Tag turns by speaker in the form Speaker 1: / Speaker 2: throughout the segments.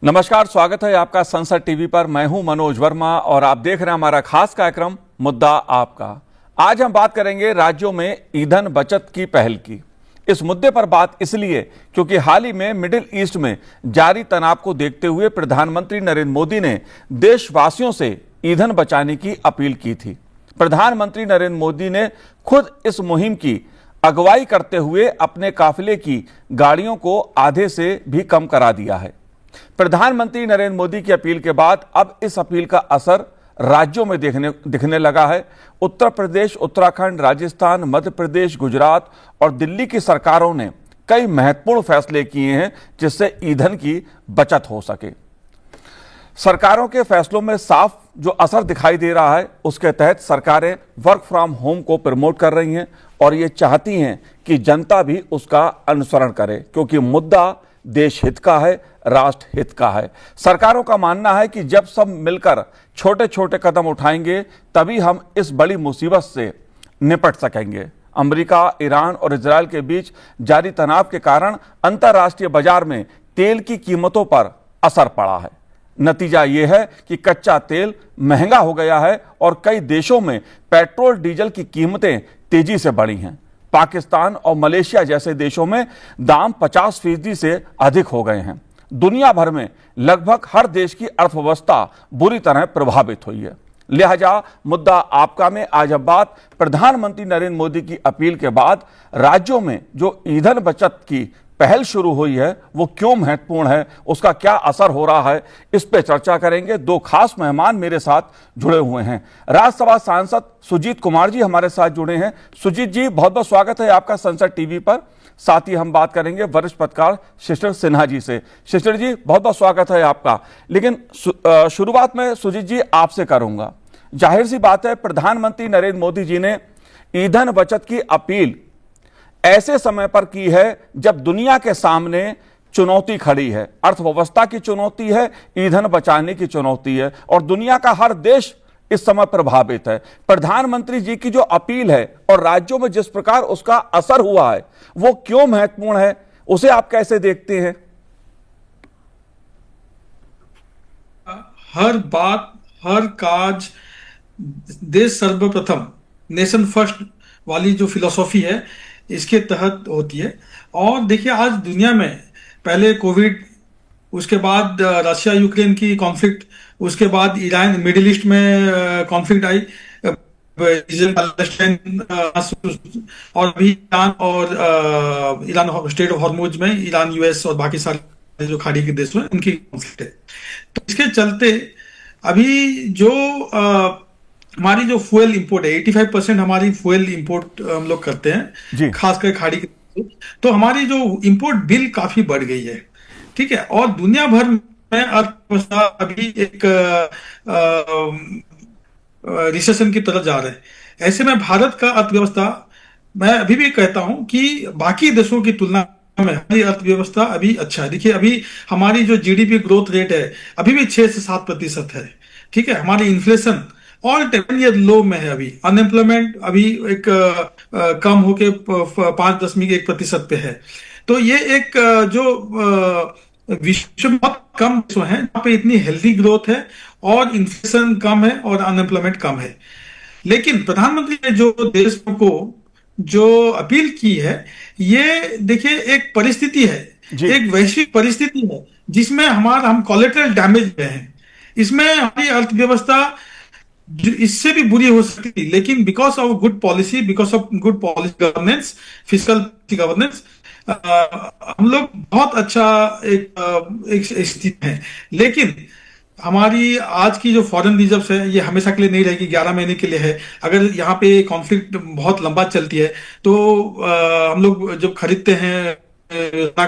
Speaker 1: नमस्कार, स्वागत है आपका संसद टीवी पर। मैं हूं मनोज वर्मा और आप देख रहे हैं हमारा खास कार्यक्रम मुद्दा आपका। आज हम बात करेंगे राज्यों में ईंधन बचत की पहल की। इस मुद्दे पर बात इसलिए क्योंकि हाल ही में मिडिल ईस्ट में जारी तनाव को देखते हुए प्रधानमंत्री नरेंद्र मोदी ने देशवासियों से ईंधन बचाने की अपील की थी। प्रधानमंत्री नरेंद्र मोदी ने खुद इस मुहिम की अगुवाई करते हुए अपने काफिले की गाड़ियों को आधे से भी कम करा दिया है। प्रधानमंत्री नरेंद्र मोदी की अपील के बाद अब इस अपील का असर राज्यों में दिखने लगा है। उत्तर प्रदेश, उत्तराखंड, राजस्थान, मध्य प्रदेश, गुजरात और दिल्ली की सरकारों ने कई महत्वपूर्ण फैसले किए हैं जिससे ईंधन की बचत हो सके। सरकारों के फैसलों में साफ जो असर दिखाई दे रहा है, उसके तहत सरकारें वर्क फ्रॉम होम को प्रमोट कर रही हैं और ये चाहती हैं कि जनता भी उसका अनुसरण करे, क्योंकि मुद्दा देश हित का है, राष्ट्र हित का है। सरकारों का मानना है कि जब सब मिलकर छोटे छोटे कदम उठाएंगे तभी हम इस बड़ी मुसीबत से निपट सकेंगे। अमेरिका, ईरान और इजरायल के बीच जारी तनाव के कारण अंतर्राष्ट्रीय बाजार में तेल की कीमतों पर असर पड़ा है। नतीजा यह है कि कच्चा तेल महंगा हो गया है और कई देशों में पेट्रोल डीजल की कीमतें तेजी से बढ़ी हैं। पाकिस्तान और मलेशिया जैसे देशों में दाम 50% से अधिक हो गए हैं। दुनिया भर में लगभग हर देश की अर्थव्यवस्था बुरी तरह प्रभावित हुई है। लिहाजा मुद्दा आपका में आज अब बात प्रधानमंत्री नरेंद्र मोदी की अपील के बाद राज्यों में जो ईंधन बचत की पहल शुरू हुई है वो क्यों महत्वपूर्ण है, उसका क्या असर हो रहा है, इस पे चर्चा करेंगे। दो खास मेहमान मेरे साथ जुड़े हुए हैं। राज्यसभा सांसद सुजीत कुमार जी हमारे साथ जुड़े हैं। सुजीत जी, बहुत बहुत स्वागत है आपका संसद टीवी पर। साथ ही हम बात करेंगे वरिष्ठ पत्रकार शिशिर सिन्हा जी से। शिशिर जी, बहुत बहुत स्वागत है आपका। लेकिन शुरुआत में सुजीत जी आपसे करूंगा। जाहिर सी बात है, प्रधानमंत्री नरेंद्र मोदी जी ने ईंधन बचत की अपील ऐसे समय पर की है जब दुनिया के सामने चुनौती खड़ी है। अर्थव्यवस्था की चुनौती है, ईंधन बचाने की चुनौती है और दुनिया का हर देश इस समय प्रभावित है। प्रधानमंत्री जी की जो अपील है और राज्यों में जिस प्रकार उसका असर हुआ है वो क्यों महत्वपूर्ण है, उसे आप कैसे देखते हैं?
Speaker 2: हर बात, हर काज देश सर्वप्रथम, नेशन फर्स्ट वाली जो फिलॉसफी है इसके तहत होती है। और देखिए, आज दुनिया में पहले कोविड, उसके बाद रशिया यूक्रेन की कॉन्फ्लिक्ट, उसके बाद ईरान मिडिल ईस्ट में कॉन्फ्लिक्ट आई, इजराइल पैलेस्टाइन, और अभी ईरान स्टेट ऑफ हॉर्मुज में ईरान, यूएस और बाकी सारे जो खाड़ी के देश में उनकी कॉन्फ्लिक्ट है। तो इसके चलते अभी जो हमारी जो फ्यूल इंपोर्ट है, 85% हमारी फ्यूल इंपोर्ट हम लोग करते हैं, खासकर खाड़ी के। तो हमारी जो इंपोर्ट बिल काफी बढ़ गई है, ठीक है। और दुनिया भर में अर्थव्यवस्था अभी एक रिसेशन की तरफ जा रहा है। ऐसे में भारत का अर्थव्यवस्था, मैं अभी भी कहता हूं कि बाकी देशों की तुलना में हमारी अर्थव्यवस्था अभी अच्छा है। देखिए, अभी हमारी जो जीडीपी ग्रोथ रेट है अभी भी 6 से 7% है, ठीक है। हमारी इन्फ्लेशन ऑल टाइम ये लो में है। अभी अनएम्प्लॉयमेंट अभी एक कम होके 5.1% पे है। तो ये एक जो विश्व में बहुत कम देशों हैं जहाँ पे इतनी हेल्दी ग्रोथ है और इन्फ्लेशन कम है और अनएम्प्लॉयमेंट कम है। लेकिन प्रधानमंत्री ने जो देशों को जो अपील की है, ये देखिए एक परिस्थिति है, एक वैश्विक परिस्थिति है जिसमें हम कोलेटरल डैमेज में हैं। इसमें हमारी अर्थव्यवस्था इससे भी बुरी हो सकती, लेकिन because of good policy, because of good policy governance, physical governance, हम लोग बहुत अच्छा एक स्थिति है। लेकिन हमारी आज की जो फॉरेन रिजर्व्स है ये हमेशा के लिए नहीं रहेगी, 11 महीने के लिए है। अगर यहाँ पे कॉन्फ्लिक्ट बहुत लंबा चलती है तो हम लोग जब खरीदते हैं,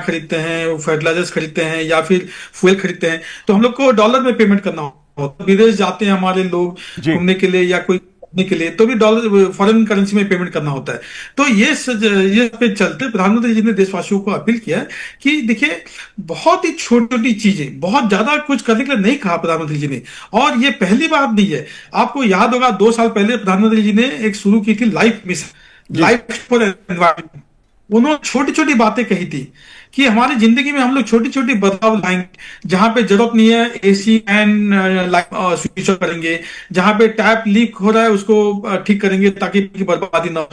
Speaker 2: खरीदते हैं, फर्टिलाइजर्स खरीदते हैं या फिर फ्यूल खरीदते हैं, तो हम लोग को डॉलर में पेमेंट करना होता है। विदेश जाते हैं हमारे लोग घूमने के लिए या कोई के लिए, तो भी डॉलर, फॉरेन करेंसी में पेमेंट करना होता है। तो ये पे चलते प्रधानमंत्री जी ने देशवासियों को अपील किया है कि देखिए, बहुत ही छोटी छोटी चीजें, बहुत ज्यादा कुछ करने के लिए नहीं कहा प्रधानमंत्री जी ने। और ये पहली बात नहीं है, आपको याद होगा 2 साल पहले प्रधानमंत्री जी ने एक शुरू की थी life mission, life for environment, उन्होंने छोटी छोटी बातें कही थी कि हमारी जिंदगी में हम लोग छोटी छोटी बदलाव लाएंगे, जहां पे जरूरत नहीं है AC fan light switch off करेंगे, जहां पे टैप लीक हो रहा है उसको ठीक करेंगे ताकि की बर्बादी ना हो।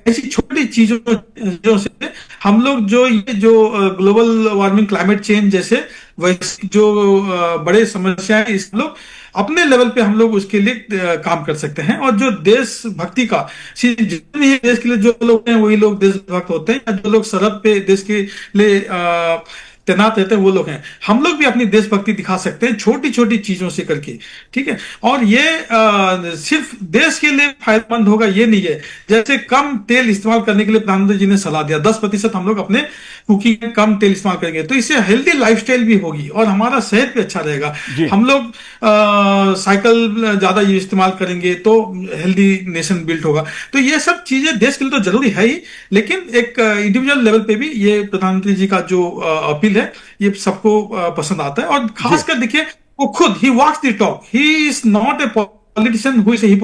Speaker 2: ऐसी छोटी चीजों से हम लोग जो ग्लोबल वार्मिंग, क्लाइमेट चेंज जैसे वैसे जो बड़े समस्या है, इस लोग अपने लेवल पे हम लोग उसके लिए काम कर सकते हैं। और जो देशभक्ति का, जितने भी देश के लिए जो लोग हैं वही लोग देशभक्त होते हैं, या जो लोग सरहद पे देश के लिए तैनात रहते हैं वो लोग हैं। हम लोग भी अपनी देशभक्ति दिखा सकते हैं छोटी छोटी चीजों से करके, ठीक है। और ये सिर्फ देश के लिए फायदेमंद होगा ये नहीं है। जैसे कम तेल इस्तेमाल करने के लिए प्रधानमंत्री जी ने सलाह दिया, 10% हम लोग अपने कुकिंग में कम तेल इस्तेमाल करेंगे तो इससे हेल्दी लाइफस्टाइल भी होगी और हमारा सेहत भी अच्छा रहेगा।
Speaker 1: जी।
Speaker 2: हम लोग साइकिल ज्यादा इस्तेमाल करेंगे तो हेल्दी नेशन बिल्ड होगा। तो ये सब चीजें देश के लिए तो जरूरी है ही, लेकिन एक इंडिविजुअल लेवल पे भी ये प्रधानमंत्री जी का जो अपील है ये सबको पसंद आता है। और
Speaker 1: जी।
Speaker 2: खासकर देखिए वो खुद ही walks the talk, he is not a politician who is a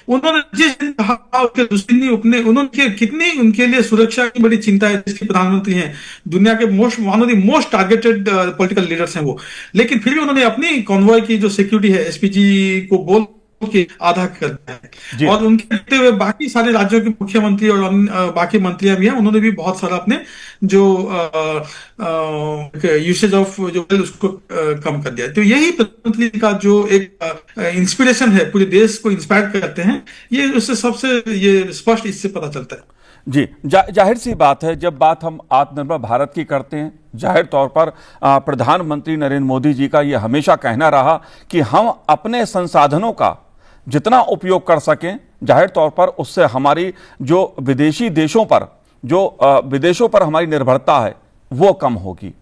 Speaker 2: उन्होंने जिस दिन कहा उसके दूसरे दिन उन्होंने कितनी उनके लिए सुरक्षा की बड़ी चिंता है। जिसके प्रधानमंत्री हैं, दुनिया के one of the most targeted political leaders हैं वो, लेकिन फिर भी उन्होंने अपनी कॉन्वॉय की जो सिक्योरिटी है एसपीजी को बोल के आधा कर दिया
Speaker 1: जी।
Speaker 2: है। और उनके देखते हुए बाकी सारे राज्यों के मुख्यमंत्री और बाकी मंत्रियां भी हैं, उन्होंने भी बहुत सारा अपने जो यूसेज ऑफ जो उसको कम कर दिया। तो यही प्रधानमंत्री का जो एक इंस्पिरेशन है, पूरे देश को इंस्पायर करते हैं, ये उससे सबसे ये स्पष्ट इससे पता चलता है।
Speaker 1: जी, जाहिर सी बात है, जब बात हम आत्मनिर्भर भारत की करते हैं, जाहिर तौर पर प्रधानमंत्री नरेंद्र मोदी जी का ये हमेशा कहना रहा कि हम अपने संसाधनों का जितना उपयोग कर सकें, जाहिर तौर पर उससे हमारी जो विदेशी देशों पर विदेशों पर हमारी निर्भरता है वो कम होगी,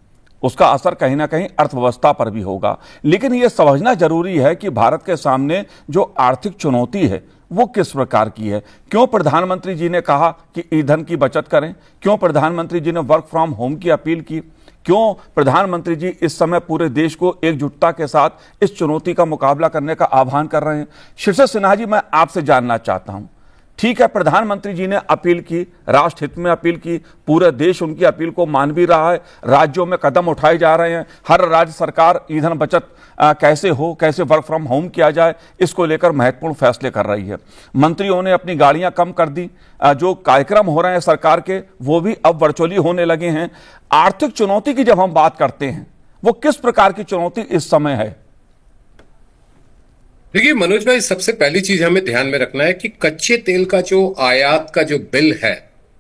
Speaker 1: उसका असर कहीं ना कहीं अर्थव्यवस्था पर भी होगा। लेकिन यह समझना जरूरी है कि भारत के सामने जो आर्थिक चुनौती है वो किस प्रकार की है। क्यों प्रधानमंत्री जी ने कहा कि ईंधन की बचत करें, क्यों प्रधानमंत्री जी ने वर्क फ्रॉम होम की अपील की, क्यों प्रधानमंत्री जी इस समय पूरे देश को एकजुटता के साथ इस चुनौती का मुकाबला करने का आह्वान कर रहे हैं। शिवशंकर सिन्हा जी, मैं आपसे जानना चाहता हूं, ठीक है प्रधानमंत्री जी ने अपील की, राष्ट्र हित में अपील की, पूरे देश उनकी अपील को मान भी रहा है, राज्यों में कदम उठाए जा रहे हैं, हर राज्य सरकार ईंधन बचत कैसे हो, कैसे वर्क फ्रॉम होम किया जाए, इसको लेकर महत्वपूर्ण फैसले कर रही है। मंत्रियों ने अपनी गाड़ियां कम कर दी, जो कार्यक्रम हो रहे हैं सरकार के वो भी अब वर्चुअली होने लगे हैं। आर्थिक चुनौती की जब हम बात करते हैं, वो किस प्रकार की चुनौती इस समय है?
Speaker 3: देखिए मनोज भाई, सबसे पहली चीज हमें ध्यान में रखना है कि कच्चे तेल का जो आयात का जो बिल है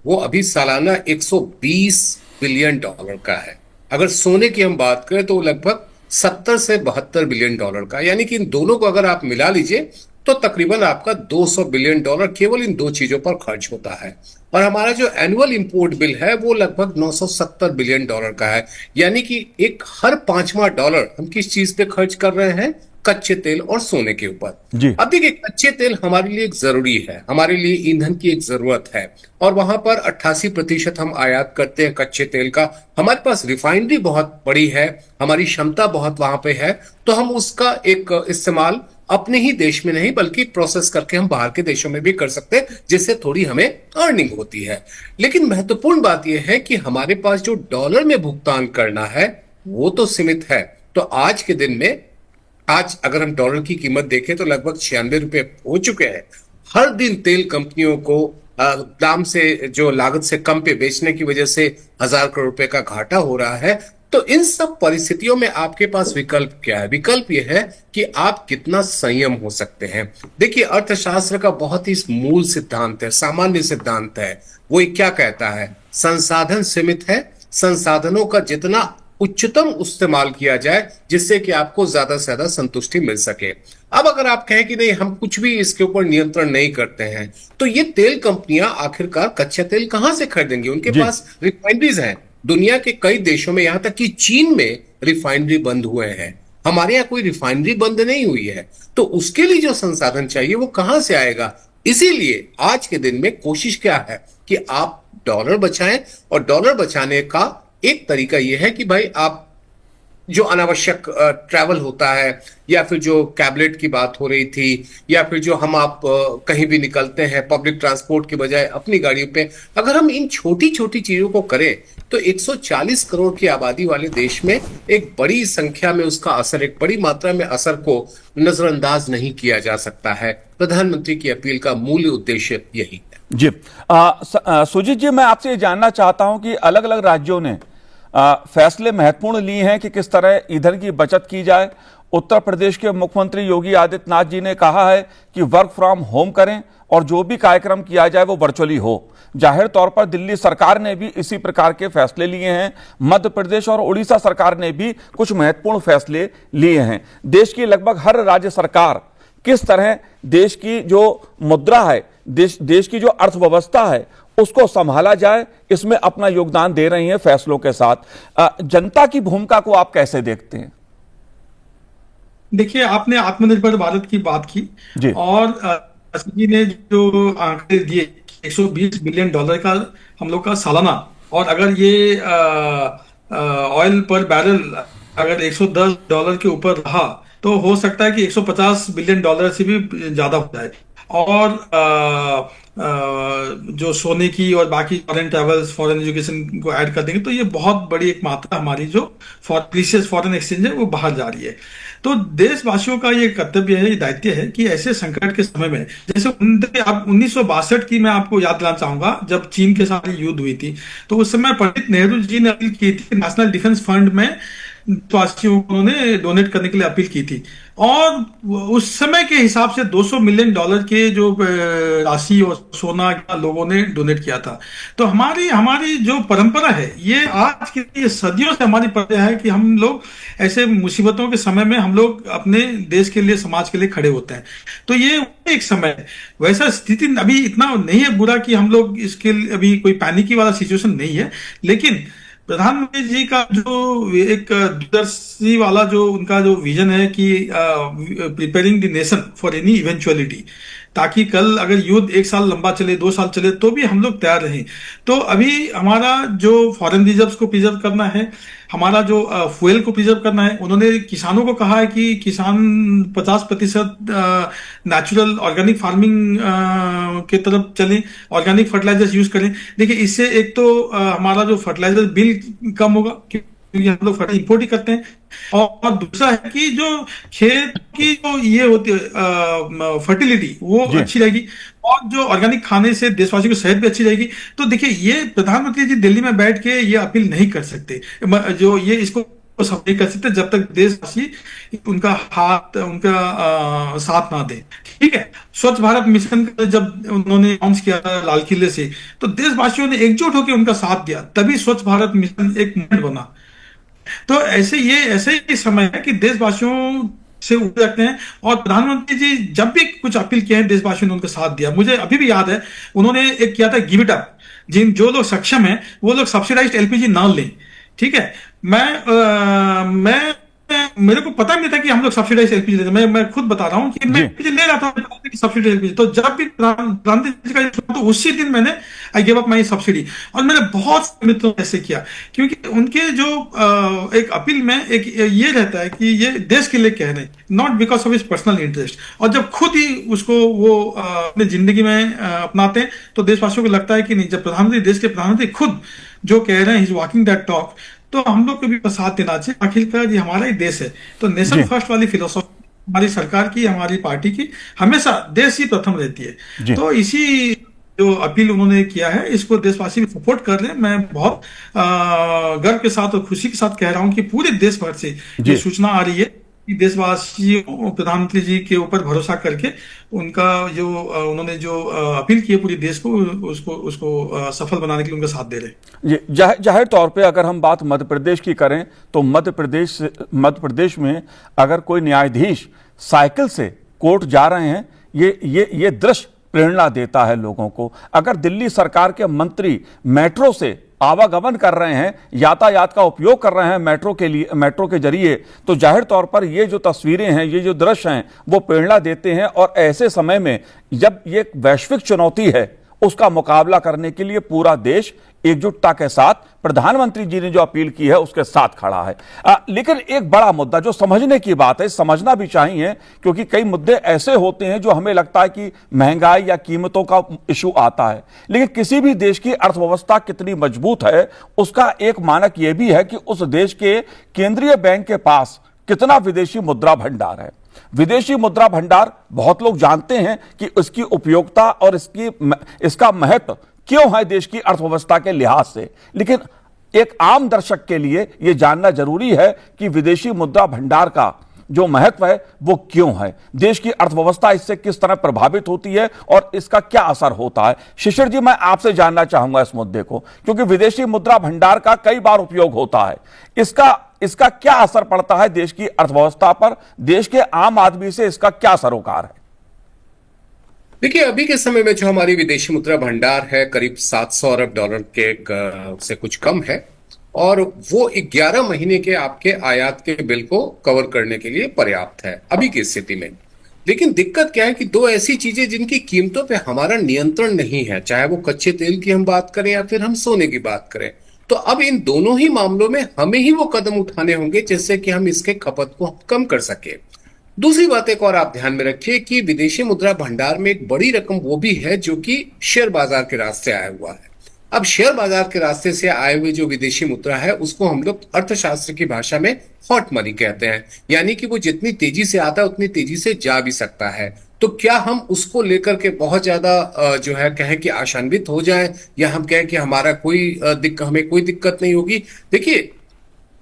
Speaker 3: वो अभी सालाना 120 बिलियन डॉलर का है। अगर सोने की हम बात करें तो लगभग 70 से 72 बिलियन डॉलर का, यानी कि इन दोनों को अगर आप मिला लीजिए तो तकरीबन आपका 200 बिलियन डॉलर केवल इन दो चीजों पर खर्च होता है। और हमारा जो एनुअल इंपोर्ट बिल है वो लगभग 970 बिलियन डॉलर का है, यानी कि एक हर पांचवा डॉलर हम किस चीज पे खर्च कर रहे हैं? कच्चे तेल और सोने के ऊपर। अब देखिए, कच्चे तेल हमारे लिए एक जरूरी है, हमारे लिए ईंधन की एक जरूरत है, और वहां पर 88% हम आयात करते हैं कच्चे तेल का। हमारे पास रिफाइनरी बहुत बड़ी है, हमारी क्षमता बहुत वहां पे है, तो हम उसका एक इस्तेमाल अपने ही देश में नहीं बल्कि प्रोसेस करके हम बाहर के देशों में भी कर सकते हैं, जिससे थोड़ी हमें अर्निंग होती है। लेकिन महत्वपूर्ण बात यह है कि हमारे पास जो डॉलर में भुगतान करना है वो तो सीमित है। तो आज के दिन में, आज अगर हम डॉलर की कीमत देखें तो लगभग 96 रुपए हो चुके हैं। हर दिन तेल कंपनियों को दाम से, जो लागत से कम पे बेचने की वजह से 1000 करोड़ रुपए का घाटा हो रहा है। तो इन सब परिस्थितियों में आपके पास विकल्प क्या है? विकल्प यह है कि आप कितना संयम हो सकते हैं। देखिए, अर्थशास्त्र का बहुत ही मूल सिद्धांत है, सामान्य सिद्धांत है। वो क्या कहता है? संसाधन सीमित है, संसाधनों का जितना उच्चतम इस्तेमाल किया जाए जिससे कि आपको ज्यादा से ज्यादा संतुष्टि मिल सके। अब अगर आप कहें कि नहीं, हम कुछ भी इसके ऊपर नियंत्रण नहीं करते हैं, तो ये तेल कंपनियां आखिरकार कच्चा तेल कहां से खरीदेंगी? उनके पास रिफाइनरीज हैं। दुनिया के कई देशों में, यहां तक कि चीन में रिफाइनरी बंद हुए हैं। हमारे यहां कोई रिफाइनरी बंद नहीं हुई है, तो उसके लिए जो संसाधन चाहिए वो कहां से आएगा? इसीलिए आज के दिन में कोशिश क्या है कि आप डॉलर बचाएं, और डॉलर बचाने का एक तरीका यह है कि भाई आप जो अनावश्यक ट्रैवल होता है, या फिर जो कैबलेट की बात हो रही थी, या फिर जो हम आप कहीं भी निकलते हैं पब्लिक ट्रांसपोर्ट की बजाय अपनी गाड़ियों पे, अगर हम इन छोटी छोटी चीजों को करें तो 140 करोड़ की आबादी वाले देश में एक बड़ी संख्या में उसका असर, एक बड़ी मात्रा में असर को नजरअंदाज नहीं किया जा सकता है। प्रधानमंत्री की अपील का मूल उद्देश्य यही है।
Speaker 1: जी सुजीत जी, मैं आपसे ये जानना चाहता हूं कि अलग अलग राज्यों ने फैसले महत्वपूर्ण लिए हैं कि किस तरह ईंधन की बचत की जाए। उत्तर प्रदेश के मुख्यमंत्री योगी आदित्यनाथ जी ने कहा है कि वर्क फ्रॉम होम करें और जो भी कार्यक्रम किया जाए वो वर्चुअली हो। जाहिर तौर पर दिल्ली सरकार ने भी इसी प्रकार के फैसले लिए हैं। मध्य प्रदेश और उड़ीसा सरकार ने भी कुछ महत्वपूर्ण फैसले लिए हैं। देश की लगभग हर राज्य सरकार किस तरह देश की जो मुद्रा है, देश की जो अर्थव्यवस्था है उसको संभाला जाए, इसमें अपना योगदान दे रही हैं फैसलों के साथ। जनता की भूमिका को आप कैसे देखते हैं?
Speaker 2: देखिए, आपने आत्मनिर्भर भारत की बात की
Speaker 1: जी।
Speaker 2: और जी ने जो आंकड़े दिए, $120 बिलियन का हम लोग का सालाना, और अगर ये ऑयल पर बैरल अगर $110 के ऊपर रहा तो हो सकता है कि $150 बिलियन से भी ज्यादा हो जाए। और जो सोने की और बाकी फॉरेन ट्रेवल्स, फॉरेन एजुकेशन को ऐड कर देंगे तो ये बहुत बड़ी एक मात्रा हमारी जो प्रीशियस फॉरेन एक्सचेंज है वो बाहर जा रही है। तो देशवासियों का ये कर्तव्य है, ये दायित्व है कि ऐसे संकट के समय में, जैसे अब 1962 की मैं आपको याद दिलाना चाहूंगा, जब चीन के साथ युद्ध हुई थी, तो उस समय पंडित नेहरू जी ने अपील की थी, नेशनल डिफेंस फंड में देशवासियों को उन्होंने डोनेट करने के लिए अपील की थी, और उस समय के हिसाब से $200 मिलियन के जो राशि और सोना लोगों ने डोनेट किया था। तो हमारी जो परंपरा है, ये आज के ये सदियों से हमारी परंपरा है कि हम लोग ऐसे मुसीबतों के समय में हम लोग अपने देश के लिए, समाज के लिए खड़े होते हैं। तो ये एक समय है, वैसा स्थिति अभी इतना नहीं है बुरा कि हम लोग इसके लिए अभी कोई पैनिकी वाला सिचुएशन नहीं है, लेकिन प्रधानमंत्री जी का जो एक दूरदर्शी वाला जो उनका जो विजन है कि preparing the nation for any eventuality, ताकि कल अगर युद्ध 1 साल लंबा चले, 2 साल चले, तो भी हम लोग तैयार रहें। तो अभी हमारा जो फॉरेन रिजर्व्स को प्रिजर्व करना है, हमारा जो फ्यूल को प्रिजर्व करना है, उन्होंने किसानों को कहा है कि किसान 50% नेचुरल ऑर्गेनिक फार्मिंग के तरफ चलें, ऑर्गेनिक फर्टिलाइजर्स यूज करें। देखिए, इससे एक तो हमारा जो फर्टिलाइजर बिल कम होगा क्योंकि हम लोग फर्टिलाइजर इंपोर्ट ही करते हैं, और दूसरा है कि जो खेत की जो ये होती है फर्टिलिटी वो अच्छी रहेगी, और जो ऑर्गेनिक खाने से देशवासियों की सेहत भी अच्छी रहेगी। तो देखिए, ये प्रधानमंत्री जी दिल्ली में बैठ के ये अपील नहीं कर सकते, जो ये इसको सब नहीं कर सकते जब तक देशवासी उनका हाथ, उनका साथ ना दे। ठीक है, स्वच्छ भारत मिशन जब उन्होंने अनाउंस किया लाल किले से, तो देशवासियों ने एकजुट होकर उनका साथ दिया, तभी स्वच्छ भारत मिशन एक मूवमेंट बना। तो ऐसे ही समय है कि देशवासियों से उम्मीद रखते हैं, और प्रधानमंत्री जी जब भी कुछ अपील किए हैं देशवासियों ने उनका साथ दिया। मुझे अभी भी याद है, उन्होंने एक किया था, गिव इट अप, जो लोग सक्षम हैं वो लोग सब्सिडाइज्ड एलपीजी ना लें। ठीक है, मेरे को पता नहीं था कि हम लोग सब्सिडाइज एलपीजी लेते हैं। मैं खुद बता रहा हूँ कि मैं एलपीजी ले रहा था, सब्सिडाइज एलपीजी। तो जब भी प्रधानमंत्री जी का तो उसी दिन मैंने I give up my subsidy, और मैंने बहुत मित्रों ने ऐसे किया, क्योंकि उनके जो एक अपील में एक ये रहता है कि ये देश के लिए कह रहे हैं, not because of his personal interest. और जब खुद ही उसको वो अपनी जिंदगी में अपनाते हैं तो देशवासियों को लगता है कि नहीं, जब प्रधानमंत्री, देश के प्रधानमंत्री खुद जो कह रहे हैं, he is walking that talk, तो हम लोग को भी साथ देना चाहिए। आखिरकार ये हमारा ही देश है, तो नेशन फर्स्ट वाली फिलोसॉफी हमारी सरकार की, हमारी पार्टी की, हमेशा देश ही प्रथम रहती है। तो इसी जो अपील उन्होंने किया है, इसको देशवासी भी सपोर्ट कर रहे हैं। मैं बहुत गर्व के साथ और खुशी के साथ कह रहा हूं कि पूरे देश भर से ये सूचना आ रही है कि देशवासियों प्रधानमंत्री जी के ऊपर भरोसा करके उनका जो उन्होंने जो अपील की है पूरी देश को, उसको सफल बनाने के लिए उनका साथ दे रहे हैं।
Speaker 1: जाहिर तौर पे अगर हम बात मध्य प्रदेश की करें तो मध्य प्रदेश में अगर कोई न्यायाधीश साइकिल से कोर्ट जा रहे हैं, ये दृश्य प्रेरणा देता है लोगों को। अगर दिल्ली सरकार के मंत्री मेट्रो से आवागमन कर रहे हैं, यातायात का उपयोग कर रहे हैं मेट्रो के जरिए, तो जाहिर तौर पर ये जो तस्वीरें हैं, ये जो दृश्य हैं, वो प्रेरणा देते हैं। और ऐसे समय में जब ये वैश्विक चुनौती है, उसका मुकाबला करने के लिए पूरा देश एकजुटता के साथ प्रधानमंत्री जी ने जो अपील की है उसके साथ खड़ा है। लेकिन एक बड़ा मुद्दा जो समझने की बात है, समझना भी चाहिए, क्योंकि कई मुद्दे ऐसे होते हैं जो हमें लगता है कि महंगाई या कीमतों का इशू आता है, लेकिन किसी भी देश की अर्थव्यवस्था कितनी मजबूत है उसका एक मानक यह भी है कि उस देश के केंद्रीय बैंक के पास कितना विदेशी मुद्रा भंडार है। विदेशी मुद्रा भंडार बहुत लोग जानते हैं कि इसकी उपयोगिता और इसका महत्व क्यों है देश की अर्थव्यवस्था के लिहाज से, लेकिन एक आम दर्शक के लिए यह जानना जरूरी है कि विदेशी मुद्रा भंडार का जो महत्व है वो क्यों है, देश की अर्थव्यवस्था इससे किस तरह प्रभावित होती है और इसका क्या असर होता है। शिशिर जी, मैं आपसे जानना चाहूंगा इस मुद्दे को, क्योंकि विदेशी मुद्रा भंडार का कई बार उपयोग होता है, इसका क्या असर पड़ता है देश की अर्थव्यवस्था पर, देश के आम आदमी से इसका क्या सरोकार है?
Speaker 3: देखिए, अभी के समय में जो हमारी विदेशी मुद्रा भंडार है करीब 700 अरब डॉलर के से कुछ कम है, और वो 11 महीने के आपके आयात के बिल को कवर करने के लिए पर्याप्त है अभी की स्थिति में। लेकिन दिक्कत क्या है कि दो ऐसी चीजें जिनकी कीमतों पे हमारा नियंत्रण नहीं है, चाहे वो कच्चे तेल की हम बात करें या फिर हम सोने की बात करें, तो अब इन दोनों ही मामलों में हमें ही वो कदम उठाने होंगे जिससे कि हम इसके खपत को कम कर सके। दूसरी बात एक और आप ध्यान में रखिए कि विदेशी मुद्रा भंडार में एक बड़ी रकम वो भी है जो कि शेयर बाजार के रास्ते आया हुआ है। अब शेयर बाजार के रास्ते से आए हुए जो विदेशी मुद्रा है उसको हम लोग अर्थशास्त्र की भाषा में हॉट मनी कहते हैं, यानी कि वो जितनी तेजी से आता है उतनी तेजी से जा भी सकता है। तो क्या हम उसको लेकर के बहुत ज्यादा जो है कहें कि आशान्वित हो जाएं, या हम कहें कि हमें कोई दिक्कत नहीं होगी? देखिए,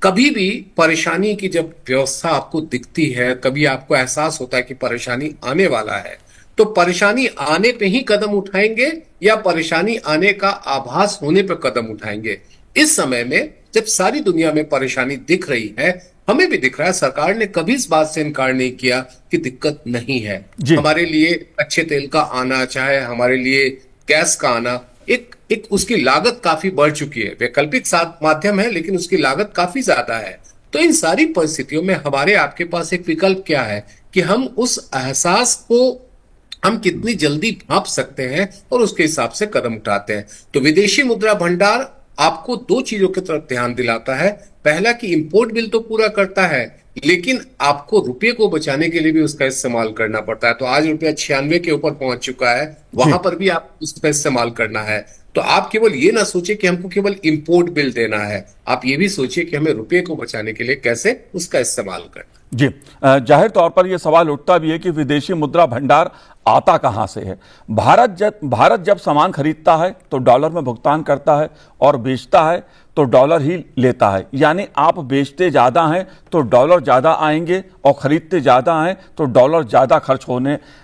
Speaker 3: कभी भी परेशानी की जब व्यवस्था आपको दिखती है, कभी आपको एहसास होता है कि परेशानी आने वाला है, तो परेशानी आने पे ही कदम उठाएंगे या परेशानी आने का आभास होने पर कदम उठाएंगे? इस समय में जब सारी दुनिया में परेशानी दिख रही है, हमें भी दिख रहा है, सरकार ने कभी इस बात से इनकार नहीं किया कि दिक्कत नहीं है। हमारे लिए अच्छे तेल का आना, चाहे हमारे लिए गैस का आना, एक उसकी लागत काफी बढ़ चुकी है। वैकल्पिक माध्यम है लेकिन उसकी लागत काफी ज्यादा है। तो इन सारी परिस्थितियों में हमारे आपके पास एक विकल्प क्या है कि हम उस एहसास को हम कितनी जल्दी भांप सकते हैं और उसके हिसाब से कदम उठाते हैं। तो विदेशी मुद्रा भंडार आपको दो चीजों की तरफ ध्यान दिलाता है। पहला कि इंपोर्ट बिल तो पूरा करता है, लेकिन आपको रुपये को बचाने के लिए भी उसका इस्तेमाल करना पड़ता है। तो आज रुपया 96 के ऊपर पहुंच चुका है, वहां पर भी आप उसका इस्तेमाल करना है। तो आप केवल ये ना सोचिए कि हमको केवल इंपोर्ट बिल देना है, आप ये भी सोचिए कि हमें रुपये को बचाने के लिए कैसे उसका इस्तेमाल करना।
Speaker 1: जी, जाहिर तौर पर यह सवाल उठता भी है कि विदेशी मुद्रा भंडार आता कहां से है। भारत जब सामान खरीदता है तो डॉलर में भुगतान करता है और बेचता है तो डॉलर ही लेता है, यानी आप बेचते ज्यादा हैं तो डॉलर ज्यादा आएंगे और खरीदते ज्यादा हैं तो डॉलर ज्यादा खर्च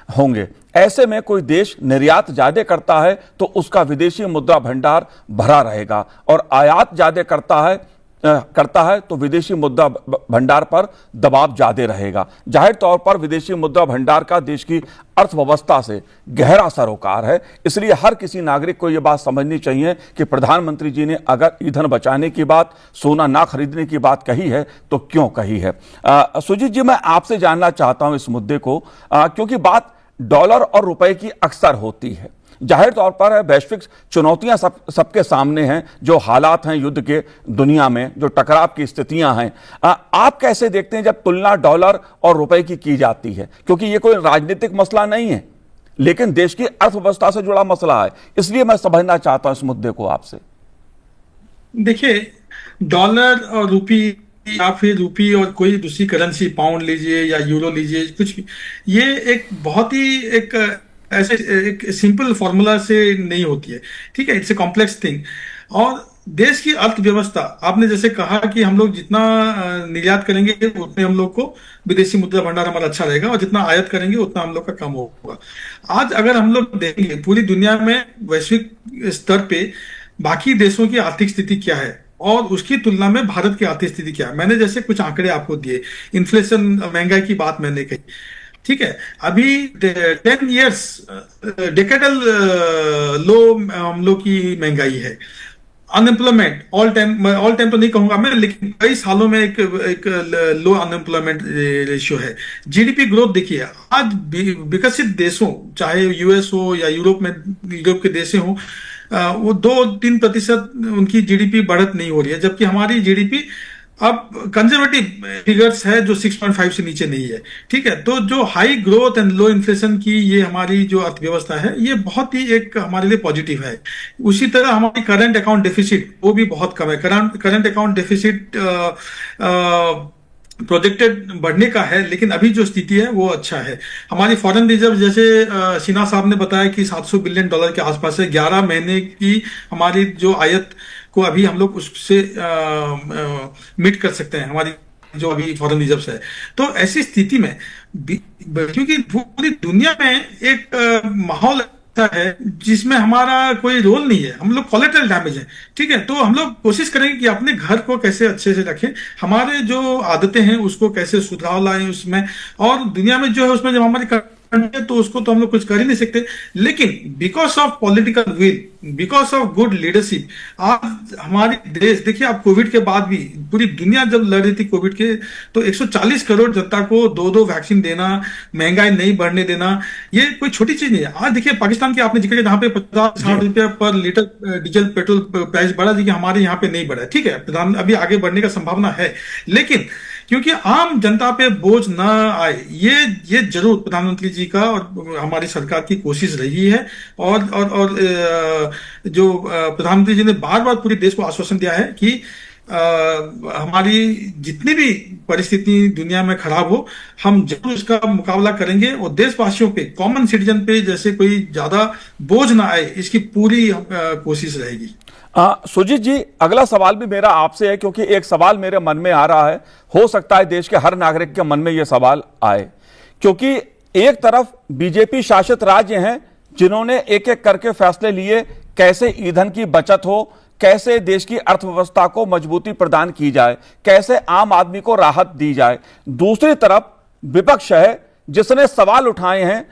Speaker 1: होंगे। ऐसे में कोई देश निर्यात ज्यादा करता है तो उसका विदेशी मुद्रा भंडार भरा रहेगा, और आयात ज्यादा करता है तो विदेशी मुद्रा भंडार पर दबाव ज्यादा रहेगा। जाहिर तौर पर विदेशी मुद्रा भंडार का देश की अर्थव्यवस्था से गहरा सरोकार है। इसलिए हर किसी नागरिक को यह बात समझनी चाहिए कि प्रधानमंत्री जी ने अगर ईंधन बचाने की बात, सोना ना खरीदने की बात कही है तो क्यों कही है। सुजीत जी, मैं आपसे जानना चाहता हूं इस मुद्दे को, क्योंकि बात डॉलर और रुपए की अक्सर होती है। जाहिर तौर पर वैश्विक चुनौतियां सबके सामने हैं, जो हालात हैं युद्ध के, दुनिया में जो टकराव की स्थितियां हैं, आप कैसे देखते हैं जब तुलना डॉलर और रुपए की जाती है? क्योंकि ये कोई राजनीतिक मसला नहीं है, लेकिन देश की अर्थव्यवस्था से जुड़ा मसला है, इसलिए मैं समझना चाहता हूं इस मुद्दे को आपसे।
Speaker 2: देखिए, डॉलर और रुपी या फिर रुपी और कोई दूसरी करेंसी, पाउंड लीजिए या यूरो लीजिए, कुछ भी, ये एक बहुत ही ऐसे एक सिंपल फॉर्मूला से नहीं होती है। ठीक है, इट्स ए कॉम्प्लेक्स थिंग। और देश की अर्थव्यवस्था, आपने जैसे कहा कि हम लोग जितना निर्यात करेंगे उतने हम लोग को विदेशी मुद्रा भंडार हमारा अच्छा रहेगा, और जितना आयात करेंगे उतना हम लोग का कम होगा। आज अगर हम लोग देखेंगे पूरी दुनिया में वैश्विक स्तर पे बाकी देशों की आर्थिक स्थिति क्या है और उसकी तुलना में भारत की आर्थिक स्थिति क्या है, मैंने जैसे कुछ आंकड़े आपको दिए, इन्फ्लेशन, महंगाई की बात मैंने कही। ठीक है, अभी 10 इयर्स डेकेडल लो हम लोग की महंगाई है। अनएम्प्लॉयमेंट ऑल टाइम तो नहीं कहूंगा मैं, लेकिन कई सालों में एक लो अनएम्प्लॉयमेंट रेशियो है। जीडीपी ग्रोथ देखिए, आज विकसित देशों, चाहे यूएस हो या यूरोप के देश हो, वो 2-3% उनकी जीडीपी बढ़त नहीं हो रही है, जबकि हमारी जीडीपी अब कंजर्वेटिव फिगर्स है जो 6.5 से नीचे नहीं है। ठीक है, तो जो high growth and low inflation की ये हमारी जो अर्थव्यवस्था है, ये बहुत ही एक हमारे लिए पॉजिटिव है। उसी तरह हमारी करंट अकाउंट डेफिसिट वो भी बहुत कम है। करंट अकाउंट डेफिसिट प्रोजेक्टेड बढ़ने का है, लेकिन अभी जो स्थिति है वो अच्छा है। हमारी फॉरेन रिजर्व, जैसे सिन्हा साहब ने बताया कि $700 बिलियन के आसपास है। 11 महीने की हमारी जो आयत को अभी हम लोग उससे मीट कर सकते हैं, हमारी जो अभी फॉरेन रिजर्व है। तो ऐसी स्थिति में क्योंकि पूरी दुनिया में एक माहौल है जिसमें हमारा कोई रोल नहीं है, हम लोग कोलेटरल डैमेज है। ठीक है, तो हम लोग कोशिश करेंगे कि अपने घर को कैसे अच्छे से रखें, हमारे जो आदतें हैं उसको कैसे सुधार लाएं उसमें, और दुनिया में जो है उसमें जब हमारी है तो उसको तो हम लोग कुछ कर ही नहीं सकते। लेकिन because of political will, because of good leadership, आज हमारे देश, देखिए आप कोविड के बाद भी पूरी दुनिया जब लड़ रही थी कोविड के, तो 140 करोड़ जनता को 2-2 वैक्सीन देना, महंगाई नहीं बढ़ने देना, ये कोई छोटी चीज नहीं है। आज देखिए पाकिस्तान की आपने जिक्र किया, जहां पे 50-60 रुपए पर लीटर डीजल पेट्रोल प्राइस बढ़ा, देखिए हमारे यहाँ पे नहीं बढ़ा। ठीक है, प्रधान अभी आगे बढ़ने का संभावना है, लेकिन क्योंकि आम जनता पे बोझ ना आए, ये जरूर प्रधानमंत्री जी का और हमारी सरकार की कोशिश रही है। और जो प्रधानमंत्री जी ने बार बार पूरे देश को आश्वासन दिया है कि हमारी जितनी भी परिस्थिति दुनिया में खराब हो, हम जरूर उसका मुकाबला करेंगे और देशवासियों पे, कॉमन सिटीजन पे जैसे कोई ज्यादा बोझ ना आए, इसकी पूरी कोशिश रहेगी।
Speaker 1: सुजीत जी, अगला सवाल भी मेरा आपसे है, क्योंकि एक सवाल मेरे मन में आ रहा है, हो सकता है देश के हर नागरिक के मन में यह सवाल आए, क्योंकि एक तरफ बीजेपी शासित राज्य हैं जिन्होंने एक एक करके फैसले लिए कैसे ईंधन की बचत हो, कैसे देश की अर्थव्यवस्था को मजबूती प्रदान की जाए, कैसे आम आदमी को राहत दी जाए। दूसरी तरफ विपक्ष है जिसने सवाल उठाए हैं,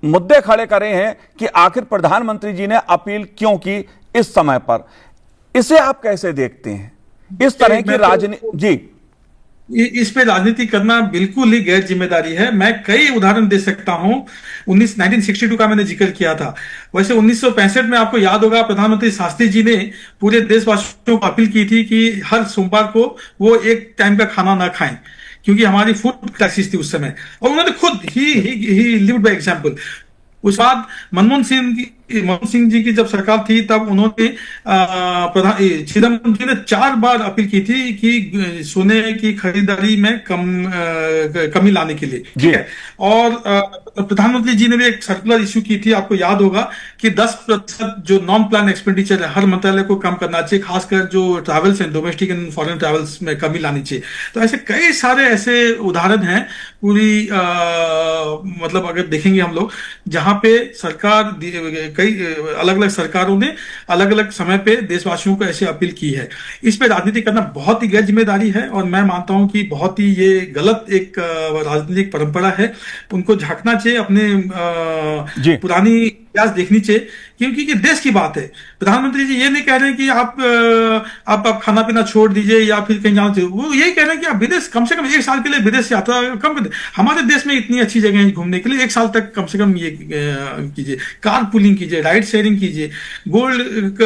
Speaker 1: मुद्दे खड़े करे हैं कि आखिर प्रधानमंत्री जी ने अपील क्यों की इस समय पर। इसे आप कैसे देखते हैं, इस तरह की राजनीति? जी,
Speaker 2: इस पे राजनीति करना बिल्कुल ही गैर जिम्मेदारी है। मैं कई उदाहरण दे सकता हूं। 1962 का मैंने जिक्र किया था। वैसे 1965 में आपको याद होगा, प्रधानमंत्री शास्त्री जी ने पूरे देशवासियों को अपील की थी कि हर सोमवार को वो एक टाइम का खाना ना खाएं, क्योंकि हमारी फूड क्राइसिस थी उस समय, और उन्होंने खुद ही लिव्ड बाय एग्जांपल। उस बाद मनमोहन सिंह जी की जब सरकार थी, तब उन्होंने चिदम्बरम जी ने 4 बार अपील की थी कि सोने की खरीदारी में कमी लाने के लिए। ठीक है, और प्रधानमंत्री जी ने भी एक सर्कुलर इश्यू की थी, आपको याद होगा, कि 10% जो नॉन प्लान एक्सपेंडिचर है हर मंत्रालय को कम करना चाहिए, खासकर जो ट्रैवल्स हैं, डोमेस्टिक एंड फॉरेन ट्रैवल्स में कमी लानी चाहिए। तो ऐसे कई सारे ऐसे उदाहरण हैं पूरी मतलब अगर देखेंगे हम लोग, जहां पे सरकार, कई अलग अलग सरकारों ने अलग अलग समय पे देशवासियों को ऐसे अपील की है। इस पे राजनीति करना बहुत ही गैर जिम्मेदारी है, और मैं मानता हूं कि बहुत ही ये गलत एक राजनीतिक परंपरा है। उनको झांकना चाहिए, अपने पुरानी इतिहास देखनी चाहिए, क्योंकि ये देश की बात है। प्रधानमंत्री जी ये नहीं कह रहे हैं कि आप खाना पीना छोड़ दीजिए या फिर कहीं जाना चाहिए, वो यही कह रहे हैं कि आप विदेश कम से कम 1 साल के लिए विदेश यात्रा कम कर दें। हमारे देश में इतनी अच्छी जगह है घूमने के लिए, 1 साल तक कम से कम ये कीजिए, कार पूलिंग कीजिए, राइड शेयरिंग कीजिए, गोल्ड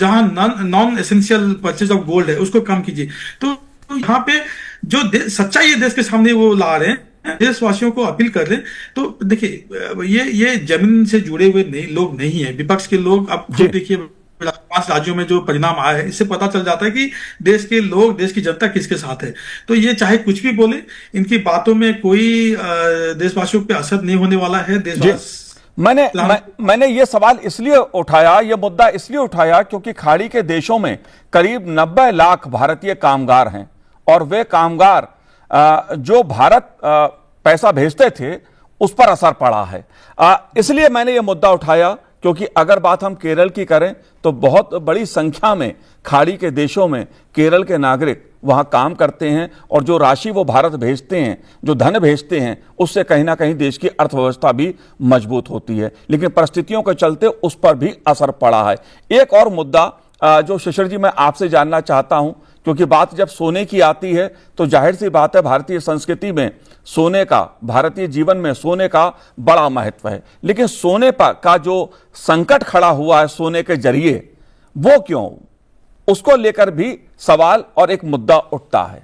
Speaker 2: जहां non essential purchase of gold है उसको कम कीजिए। तो यहाँ पे जो सच्चाई है देश के सामने वो ला रहे हैं, देशवासियों को अपील कर रहे हैं। तो देखिए ये जमीन से जुड़े हुए लोग नहीं है, विपक्ष के लोग। अब खुद देखिए 5 राज्यों में जो परिणाम आया है, इससे पता चल जाता है कि देश के लोग, देश की जनता किसके साथ है। तो ये चाहे कुछ भी बोले, इनकी बातों में कोई देशवासियों पे असर नहीं होने वाला है।
Speaker 1: मैंने ये सवाल इसलिए उठाया, ये मुद्दा इसलिए उठाया क्योंकि खाड़ी के देशों में करीब 90 लाख भारतीय कामगार हैं, और वे कामगार जो भारत पैसा भेजते थे उस पर असर पड़ा है। इसलिए मैंने ये मुद्दा उठाया, क्योंकि अगर बात हम केरल की करें तो बहुत बड़ी संख्या में खाड़ी के देशों में केरल के नागरिक वहां काम करते हैं, और जो राशि वो भारत भेजते हैं, जो धन भेजते हैं, उससे कहीं ना कहीं देश की अर्थव्यवस्था भी मजबूत होती है। लेकिन परिस्थितियों के चलते उस पर भी असर पड़ा है। एक और मुद्दा जो शिशिर जी मैं आपसे जानना चाहता हूं, क्योंकि बात जब सोने की आती है तो जाहिर सी बात है भारतीय संस्कृति में सोने का, भारतीय जीवन में सोने का बड़ा महत्व है। लेकिन सोने पर का जो संकट खड़ा हुआ है सोने के जरिए, वो क्यों, उसको लेकर भी सवाल और एक मुद्दा उठता है।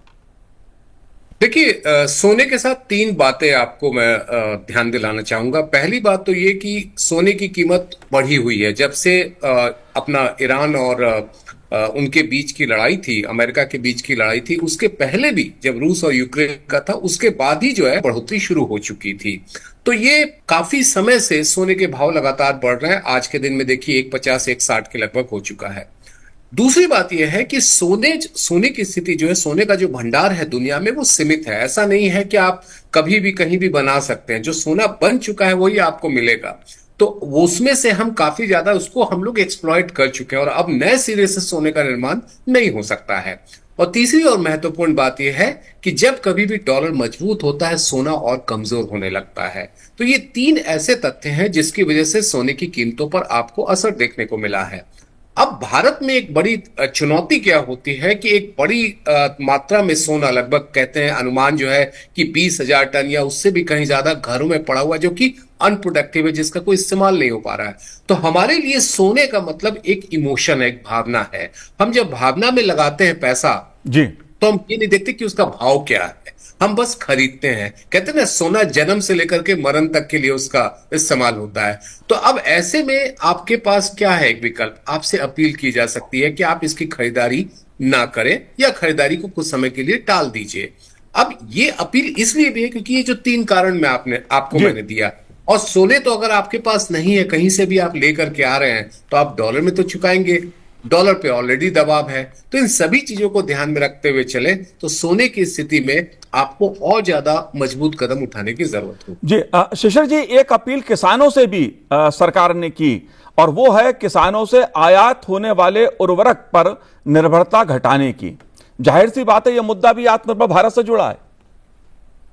Speaker 3: देखिए, सोने के साथ तीन बातें आपको मैं ध्यान दिलाना चाहूंगा। पहली बात तो ये कि सोने की कीमत बढ़ी हुई है जब से अपना ईरान और उनके बीच की लड़ाई थी, अमेरिका के बीच की लड़ाई थी, उसके पहले भी जब रूस और यूक्रेन का था, उसके बाद ही जो है बढ़ोतरी शुरू हो चुकी थी। तो ये काफी समय से सोने के भाव लगातार बढ़ रहे हैं। आज के दिन में देखिए 150 160 के लगभग हो चुका है। दूसरी बात यह है कि सोने की स्थिति जो है, सोने का जो भंडार है दुनिया में, वो सीमित है। ऐसा नहीं है कि आप कभी भी कहीं भी बना सकते हैं। जो सोना बन चुका है वही आपको मिलेगा। तो उसमें से हम काफी ज्यादा उसको हम लोग एक्सप्लॉइट कर चुके हैं और अब नए सिरे से सोने का निर्माण नहीं हो सकता है। और तीसरी और महत्वपूर्ण बात यह है कि जब कभी भी डॉलर मजबूत होता है, सोना और कमजोर होने लगता है। तो ये तीन ऐसे तथ्य हैं जिसकी वजह से सोने की कीमतों पर आपको असर देखने को मिला है। अब भारत में एक बड़ी चुनौती क्या होती है कि एक बड़ी मात्रा में सोना, लगभग कहते हैं अनुमान जो है कि 20,000 टन या उससे भी कहीं ज्यादा घरों में पड़ा हुआ, जो कि अनप्रोडक्टिव है, जिसका कोई इस्तेमाल नहीं हो पा रहा है। तो हमारे लिए सोने का मतलब एक इमोशन है, एक भावना है। हम जब भावना में लगाते हैं पैसा
Speaker 1: जी,
Speaker 3: तो हम ये नहीं देखते कि उसका भाव क्या है, हम बस खरीदते हैं। कहते हैं ना, सोना जन्म से लेकर के मरण तक के लिए उसका इस्तेमाल होता है। तो अब ऐसे में आपके पास क्या है, एक विकल्प आपसे अपील की जा सकती है कि आप इसकी खरीदारी ना करें या खरीदारी को कुछ समय के लिए टाल दीजिए। अब ये अपील इसलिए भी है क्योंकि ये जो तीन कारण मैंने दिया, और सोने तो अगर आपके पास नहीं है, कहीं से भी आप लेकर के आ रहे हैं, तो आप डॉलर में तो चुकाएंगे, डॉलर पे ऑलरेडी दबाव है। तो इन सभी चीजों को ध्यान में रखते हुए चले तो सोने की स्थिति में आपको और ज्यादा मजबूत कदम उठाने की जरूरत हो।
Speaker 1: जी शिशिर जी, एक अपील किसानों से भी सरकार ने की, और वो है किसानों से आयात होने वाले उर्वरक पर निर्भरता घटाने की। जाहिर सी बात है, यह मुद्दा भी आत्मनिर्भर भारत से जुड़ा है।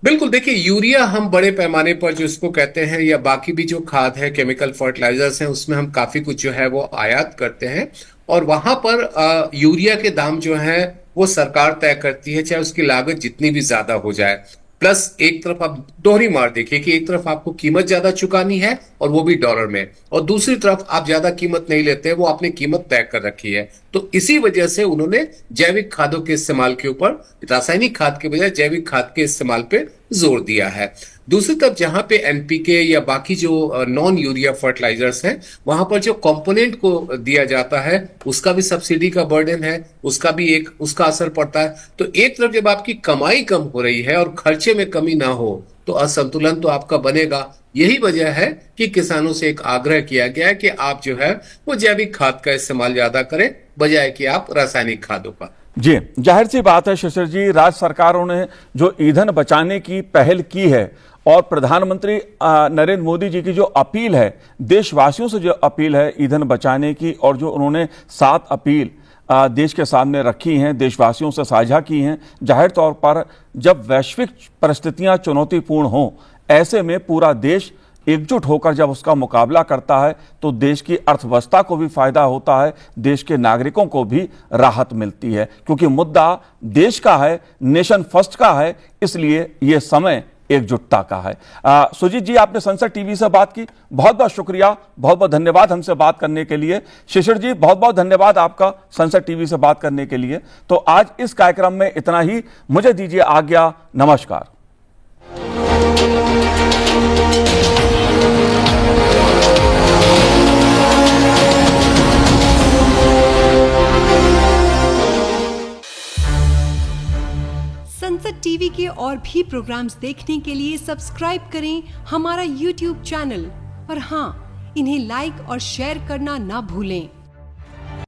Speaker 3: बिल्कुल, देखिए यूरिया हम बड़े पैमाने पर जो इसको कहते हैं, या बाकी भी जो खाद है, केमिकल फर्टिलाइजर्स हैं, उसमें हम काफी कुछ जो है वो आयात करते हैं। और वहां पर यूरिया के दाम जो है वो सरकार तय करती है, चाहे उसकी लागत जितनी भी ज्यादा हो जाए। प्लस एक तरफ आप दोहरी मार देखिए कि एक तरफ आपको कीमत ज्यादा चुकानी है और वो भी डॉलर में, और दूसरी तरफ आप ज्यादा कीमत नहीं लेते, वो आपने कीमत तय कर रखी है। तो इसी वजह से उन्होंने जैविक खादों के इस्तेमाल के ऊपर, रासायनिक खाद के बजाय जैविक खाद के इस्तेमाल पे जोर दिया है। दूसरी तरफ जहां पे एनपीके या बाकी जो नॉन यूरिया फर्टिलाइजर्स हैं, वहां पर जो कंपोनेंट को दिया जाता है उसका भी सब्सिडी का बर्डन है, उसका असर पड़ता है। तो एक तरफ जब आपकी कमाई कम हो रही है और खर्चे में कमी ना हो तो असंतुलन तो आपका बनेगा। यही वजह है कि किसानों से एक आग्रह किया गया है कि आप जो है वो जैविक खाद का इस्तेमाल ज्यादा करें बजाय कि आप रासायनिक खादों का।
Speaker 1: जी, जाहिर सी बात है शिशिर जी, राज्य सरकारों ने जो ईंधन बचाने की पहल की है और प्रधानमंत्री नरेंद्र मोदी जी की जो अपील है, देशवासियों से जो अपील है ईंधन बचाने की, और जो उन्होंने 7 अपील देश के सामने रखी हैं, देशवासियों से साझा की हैं, जाहिर तौर पर जब वैश्विक परिस्थितियां चुनौतीपूर्ण हों, ऐसे में पूरा देश एकजुट होकर जब उसका मुकाबला करता है तो देश की अर्थव्यवस्था को भी फायदा होता है, देश के नागरिकों को भी राहत मिलती है, क्योंकि मुद्दा देश का है, नेशन फर्स्ट का है, इसलिए यह समय एकजुटता का है। सुजीत जी, आपने संसद टीवी से बात की, बहुत बहुत शुक्रिया, बहुत बहुत धन्यवाद हमसे बात करने के लिए। शिशिर जी, बहुत बहुत धन्यवाद आपका संसद टीवी से बात करने के लिए। तो आज इस कार्यक्रम में इतना ही, मुझे दीजिए आज्ञा, नमस्कार।
Speaker 4: संसद टीवी के और भी प्रोग्राम्स देखने के लिए सब्सक्राइब करें हमारा YouTube चैनल, और हाँ, इन्हें लाइक और शेयर करना ना भूलें।